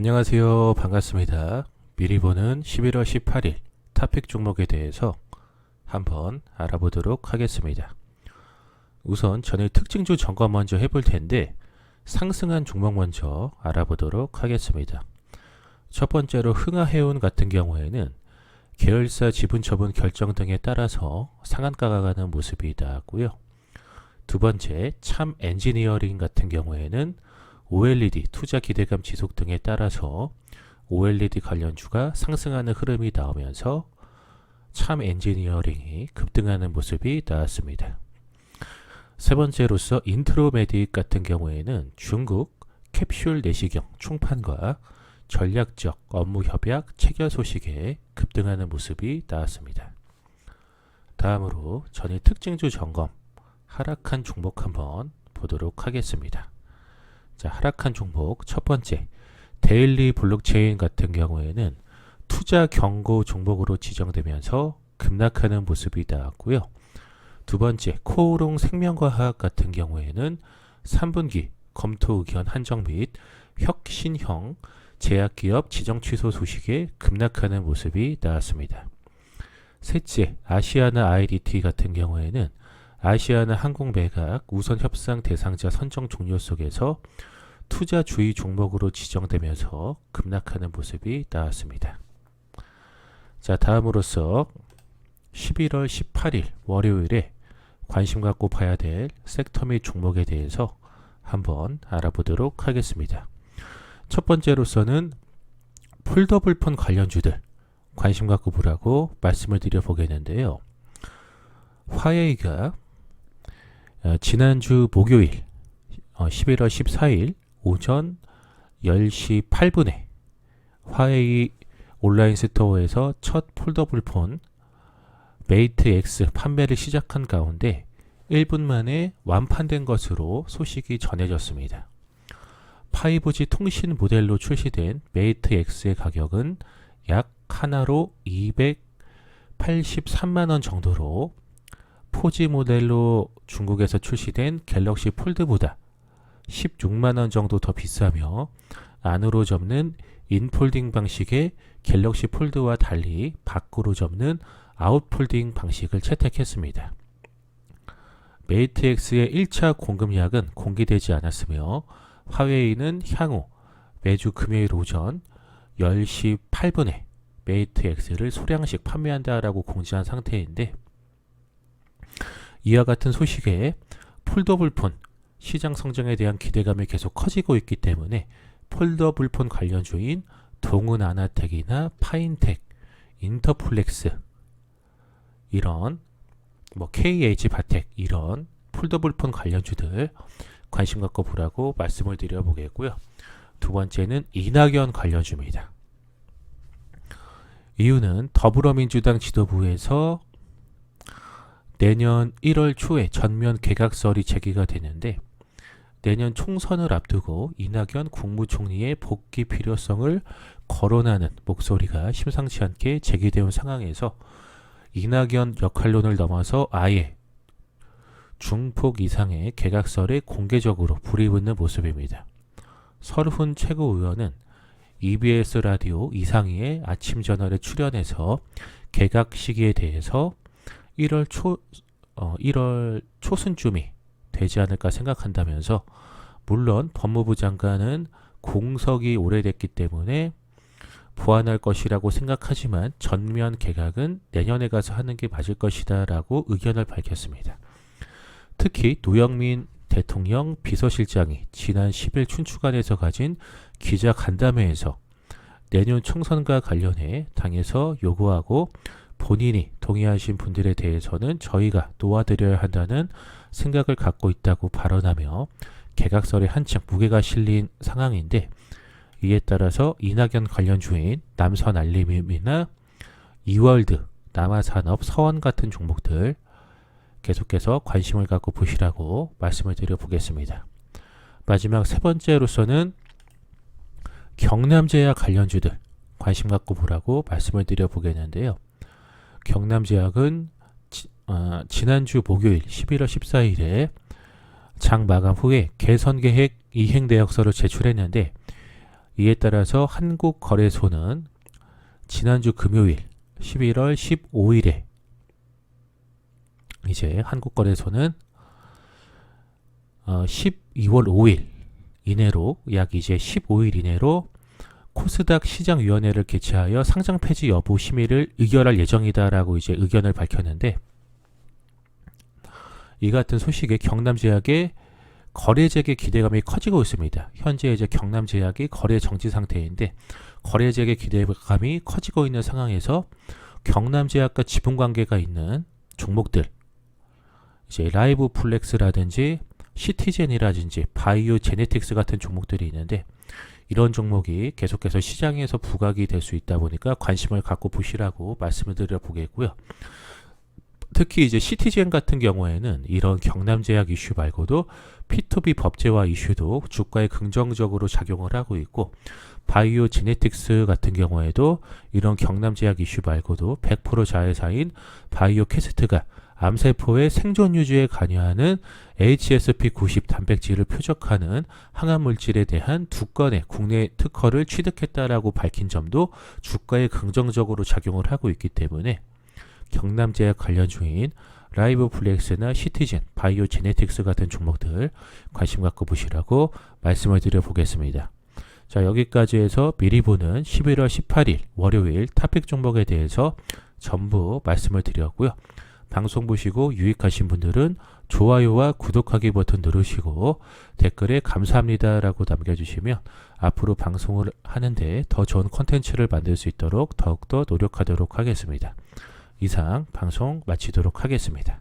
안녕하세요. 반갑습니다. 미리 보는 11월 18일 탑픽 종목에 대해서 한번 알아보도록 하겠습니다. 우선 전일 특징주 점검 먼저 해볼 텐데 상승한 종목 먼저 알아보도록 하겠습니다. 첫 번째로 흥하해운 같은 경우에는 계열사 지분 처분 결정 등에 따라서 상한가가 가는 모습이 나왔고요. 두 번째 참 엔지니어링 같은 경우에는 OLED 투자 기대감 지속 등에 따라서 OLED 관련주가 상승하는 흐름이 나오면서 참 엔지니어링이 급등하는 모습이 나왔습니다. 세 번째로서 인트로메딕 같은 경우에는 중국 캡슐 내시경 총판과 전략적 업무 협약 체결 소식에 급등하는 모습이 나왔습니다. 다음으로 전일 특징주 점검 하락한 종목 한번 보도록 하겠습니다. 자, 하락한 종목 첫 번째 데일리 블록체인 같은 경우에는 투자 경고 종목으로 지정되면서 급락하는 모습이 나왔고요. 두 번째 코오롱 생명과학 같은 경우에는 3분기 검토 의견 한정 및 혁신형 제약기업 지정 취소 소식에 급락하는 모습이 나왔습니다. 셋째 아시아나 IDT 같은 경우에는 아시아나 항공 매각 우선 협상 대상자 선정 종료 속에서 투자 주의 종목으로 지정되면서 급락하는 모습이 나왔습니다. 자, 다음으로서 11월 18일 월요일에 관심 갖고 봐야 될 섹터 및 종목에 대해서 한번 알아보도록 하겠습니다. 첫 번째로서는 폴더블폰 관련주들 관심 갖고 보라고 말씀을 드려 보겠는데요. 화웨이가 지난주 목요일 11월 14일 오전 10시 8분에 화웨이 온라인 스토어에서 첫 폴더블폰 메이트 X 판매를 시작한 가운데 1분 만에 완판된 것으로 소식이 전해졌습니다. 5G 통신 모델로 출시된 메이트 X의 가격은 약 하나로 283만원 정도로 4G 모델로 중국에서 출시된 갤럭시 폴드보다 16만원 정도 더 비싸며 안으로 접는 인폴딩 방식의 갤럭시 폴드와 달리 밖으로 접는 아웃폴딩 방식을 채택했습니다. 메이트 X의 1차 공급량은 공개되지 않았으며 화웨이는 향후 매주 금요일 오전 10시 8분에 메이트 X를 소량씩 판매한다라고 공지한 상태인데 이와 같은 소식에 폴더블폰 시장 성장에 대한 기대감이 계속 커지고 있기 때문에 폴더블폰 관련주인 동은 아나텍이나 파인텍, 인터플렉스 이런 KH 바텍 이런 폴더블폰 관련주들 관심 갖고 보라고 말씀을 드려 보겠고요. 두 번째는 이낙연 관련주입니다. 이유는 더불어민주당 지도부에서 내년 1월 초에 전면 개각설이 제기가 되는데 내년 총선을 앞두고 이낙연 국무총리의 복귀 필요성을 거론하는 목소리가 심상치 않게 제기되온 상황에서 이낙연 역할론을 넘어서 아예 중폭 이상의 개각설에 공개적으로 불이 붙는 모습입니다. 설훈 최고위원은 EBS 라디오 이상희의 아침 저널에 출연해서 개각 시기에 대해서 1월 초순쯤이 되지 않을까 생각한다면서 물론 법무부 장관은 공석이 오래됐기 때문에 보완할 것이라고 생각하지만 전면 개각은 내년에 가서 하는 게 맞을 것이다 라고 의견을 밝혔습니다. 특히 노영민 대통령 비서실장이 지난 10일 춘추관에서 가진 기자 간담회에서 내년 총선과 관련해 당에서 요구하고 본인이 동의하신 분들에 대해서는 저희가 도와드려야 한다는 생각을 갖고 있다고 발언하며 개각설에 한층 무게가 실린 상황인데 이에 따라서 이낙연 관련주인 남선알림이나 이월드, 남아산업, 서원 같은 종목들 계속해서 관심을 갖고 보시라고 말씀을 드려보겠습니다. 마지막 세 번째로서는 경남제약 관련주들 관심 갖고 보라고 말씀을 드려보겠는데요. 경남제약은 지난주 목요일 11월 14일에 장 마감 후에 개선 계획 이행 내역서를 제출했는데 이에 따라서 한국거래소는 지난주 금요일 11월 15일에 이제 한국거래소는 12월 5일 이내로 약 이제 15일 이내로 코스닥 시장위원회를 개최하여 상장 폐지 여부 심의를 의결할 예정이다라고 이제 의견을 밝혔는데, 이 같은 소식에 경남제약의 거래액의 기대감이 커지고 있습니다. 현재 이제 경남제약이 거래 정지 상태인데 거래액의 기대감이 커지고 있는 상황에서 경남제약과 지분관계가 있는 종목들, 이제 라이브 플렉스라든지 시티젠이라든지 바이오 제네틱스 같은 종목들이 있는데, 이런 종목이 계속해서 시장에서 부각이 될 수 있다 보니까 관심을 갖고 보시라고 말씀을 드려 보겠고요. 특히 이제 시티젠 같은 경우에는 이런 경남제약 이슈 말고도 P2B 법제화 이슈도 주가에 긍정적으로 작용을 하고 있고, 바이오 제네틱스 같은 경우에도 이런 경남제약 이슈 말고도 100% 자회사인 바이오 퀘스트가 암세포의 생존 유지에 관여하는 HSP90 단백질을 표적하는 항암물질에 대한 2건의 국내 특허를 취득했다라고 밝힌 점도 주가에 긍정적으로 작용을 하고 있기 때문에 경남제약 관련 중인 라이브 플렉스나 시티젠, 바이오 제네틱스 같은 종목들 관심 갖고 보시라고 말씀을 드려 보겠습니다. 자, 여기까지 해서 미리 보는 11월 18일 월요일 탑픽 종목에 대해서 전부 말씀을 드렸고요. 방송 보시고 유익하신 분들은 좋아요와 구독하기 버튼 누르시고 댓글에 감사합니다라고 남겨주시면 앞으로 방송을 하는데 더 좋은 콘텐츠를 만들 수 있도록 더욱더 노력하도록 하겠습니다. 이상 방송 마치도록 하겠습니다.